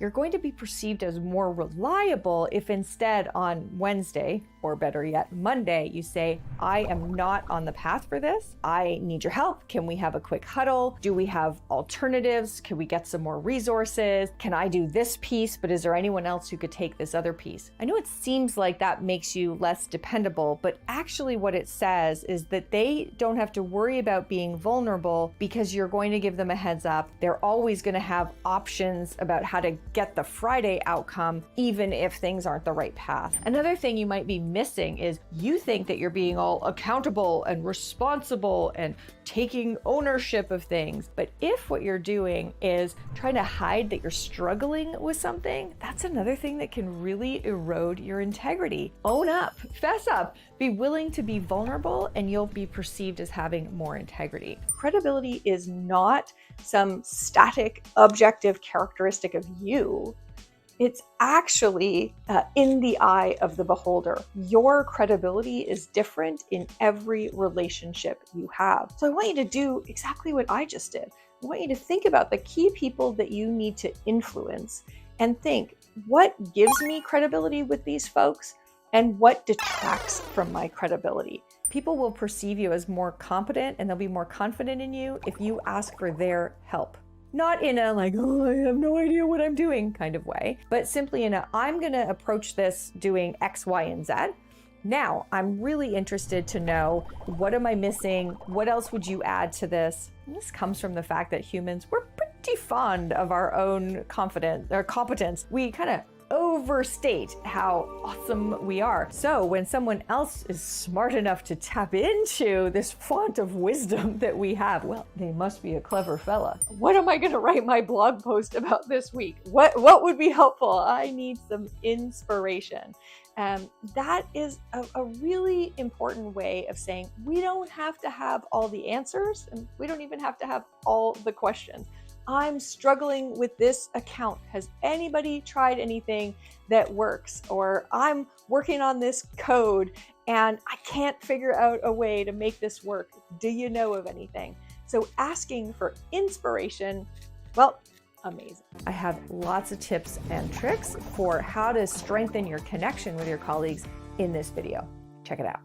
You're going to be perceived as more reliable if instead on Wednesday, or better yet, Monday, you say, I am not on the path for this. I need your help. Can we have a quick huddle? Do we have alternatives? Can we get some more resources? Can I do this piece, but is there anyone else who could take this other piece? I know it seems like that makes you less dependable, but actually what it says is that they don't have to worry about being vulnerable because you're going to give them a heads up. They're always going to have options about how to get the Friday outcome, even if things aren't the right path. Another thing you might be missing is you think that you're being all accountable and responsible and taking ownership of things. But if what you're doing is trying to hide that you're struggling with something, that's another thing that can really erode your integrity. Own up, fess up, be willing to be vulnerable, and you'll be perceived as having more integrity. Credibility is not some static, objective characteristic of you. It's actually in the eye of the beholder. Your credibility is different in every relationship you have. So I want you to do exactly what I just did. I want you to think about the key people that you need to influence and think, what gives me credibility with these folks and what detracts from my credibility? People will perceive you as more competent and they'll be more confident in you if you ask for their help. Not in a like, oh, I have no idea what I'm doing kind of way, but simply in a, I'm gonna approach this doing X, Y, and Z. Now, I'm really interested to know, what am I missing? What else would you add to this? And this comes from the fact that humans, we're pretty fond of our own confidence or competence. We kind of overstate how awesome we are. So when someone else is smart enough to tap into this font of wisdom that we have, well, they must be a clever fella. What am I going to write my blog post about this week? What would be helpful? I need some inspiration. That is a really important way of saying we don't have to have all the answers and we don't even have to have all the questions. I'm struggling with this account. Has anybody tried anything that works? Or I'm working on this code and I can't figure out a way to make this work. Do you know of anything? So asking for inspiration, well, amazing. I have lots of tips and tricks for how to strengthen your connection with your colleagues in this video. Check it out.